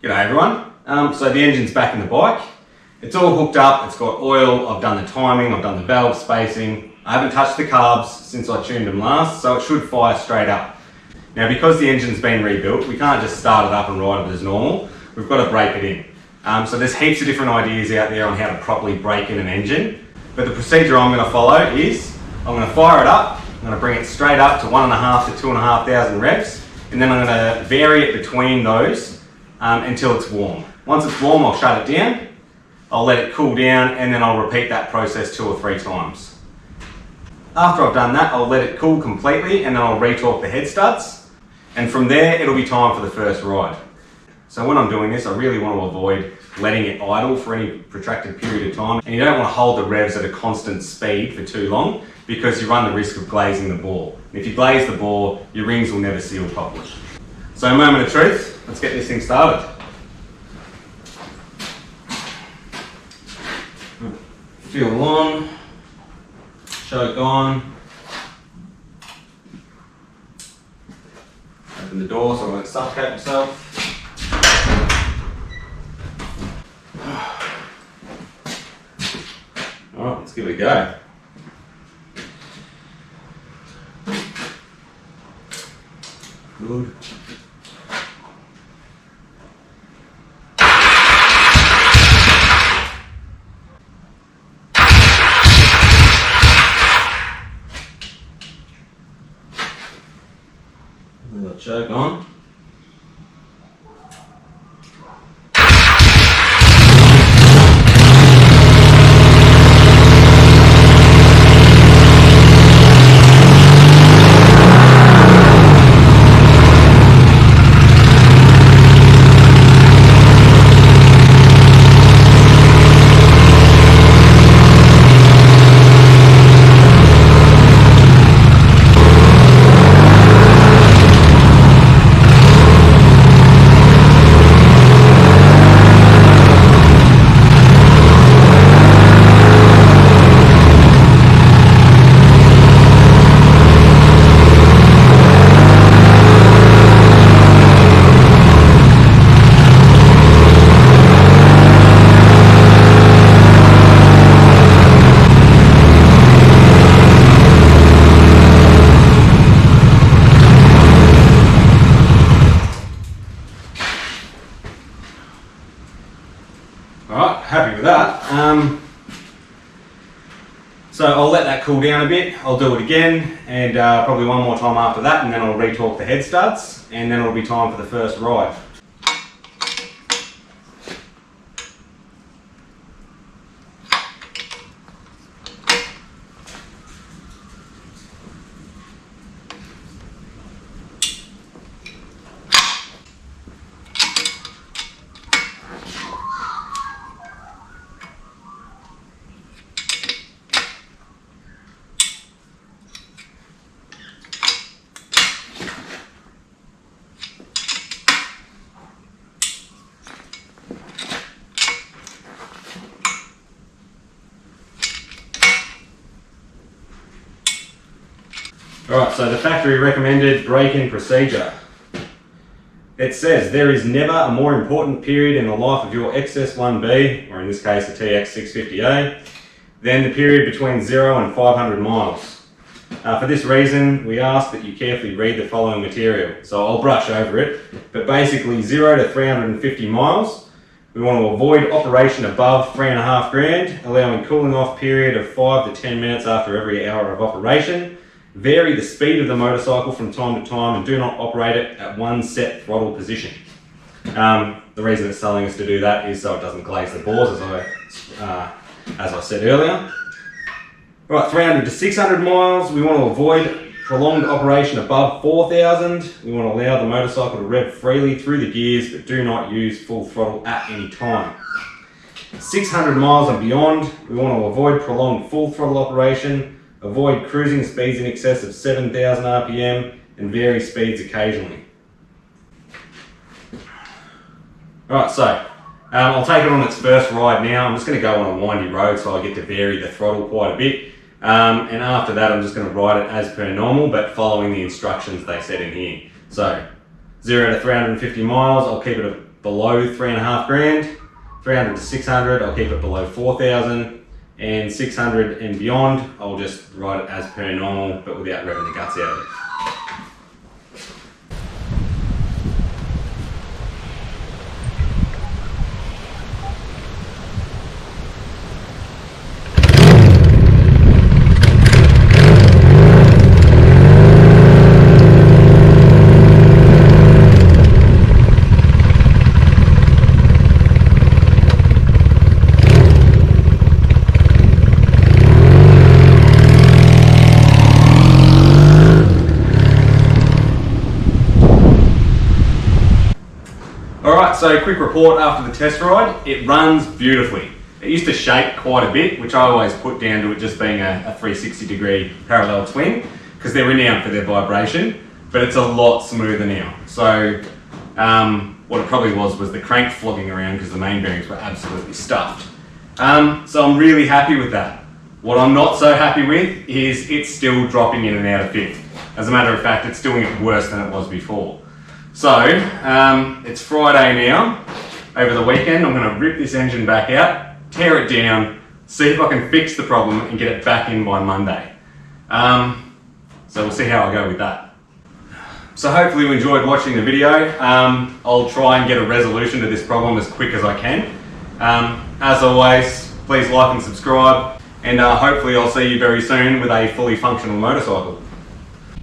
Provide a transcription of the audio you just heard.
G'day everyone. So the engine's back in the bike. It's all hooked up, it's got oil, I've done the timing, I've done the valve spacing. I haven't touched the carbs since I tuned them last, so it should fire straight up. Now because the engine's been rebuilt, we can't just start it up and ride it as normal. We've got to break it in. So there's heaps of different ideas out there on how to properly break in an engine. But the procedure I'm going to follow is, I'm going to fire it up, I'm going to bring it straight up to 1,500 to 2,500 revs, and then I'm going to vary it between those until it's warm. Once it's warm, I'll shut it down, I'll let it cool down, and then I'll repeat that process 2 or 3 times. After I've done that, I'll let it cool completely, and then I'll re-torque the head studs, and from there it'll be time for the first ride. So when I'm doing this, I really want to avoid letting it idle for any protracted period of time, and you don't want to hold the revs at a constant speed for too long because you run the risk of glazing the bore. And if you glaze the bore, your rings will never seal properly. So moment of truth, let's get this thing started. Fuel on, choke on, open the door so I won't suffocate myself. Alright, let's give it a go. Good. Little choke on. Alright, happy with that. So I'll let that cool down a bit, I'll do it again, and probably one more time after that, and then I'll re-torque the head studs, and then it'll be time for the first ride. Alright, so the factory recommended break-in procedure. It says, there is never a more important period in the life of your XS1B, or in this case a TX650A, than the period between 0 and 500 miles. For this reason, we ask that you carefully read the following material. So I'll brush over it, but basically 0 to 350 miles, we want to avoid operation above 3.5 grand, allowing cooling off period of 5 to 10 minutes after every hour of operation. Vary the speed of the motorcycle from time to time and do not operate it at one set throttle position. The reason it's telling us to do that is so it doesn't glaze the bores, as I said earlier. Right, 300 to 600 miles, we want to avoid prolonged operation above 4,000. We want to allow the motorcycle to rev freely through the gears, but do not use full throttle at any time. 600 miles and beyond, we want to avoid prolonged full throttle operation. Avoid cruising speeds in excess of 7,000 RPM and vary speeds occasionally. Alright, so I'll take it on its first ride now. I'm just going to go on a windy road so I get to vary the throttle quite a bit. And after that I'm just going to ride it as per normal, but following the instructions they said in here. So 0 to 350 miles, I'll keep it below 3.5 grand. 300 to 600, I'll keep it below 4,000. And 600 and beyond, I'll just ride it as per normal, but without revving the guts out of it. Alright, so quick report after the test ride. It runs beautifully. It used to shake quite a bit, which I always put down to it just being a 360-degree parallel twin, because they're renowned for their vibration, but it's a lot smoother now. So what it probably was the crank flogging around because the main bearings were absolutely stuffed. So I'm really happy with that. What I'm not so happy with is it's still dropping in and out of fifth. As a matter of fact, it's doing it worse than it was before. So, it's Friday now. Over the weekend, I'm going to rip this engine back out, tear it down, see if I can fix the problem and get it back in by Monday. So we'll see how I go with that. So hopefully you enjoyed watching the video. I'll try and get a resolution to this problem as quick as I can. As always, please like and subscribe, and hopefully I'll see you very soon with a fully functional motorcycle.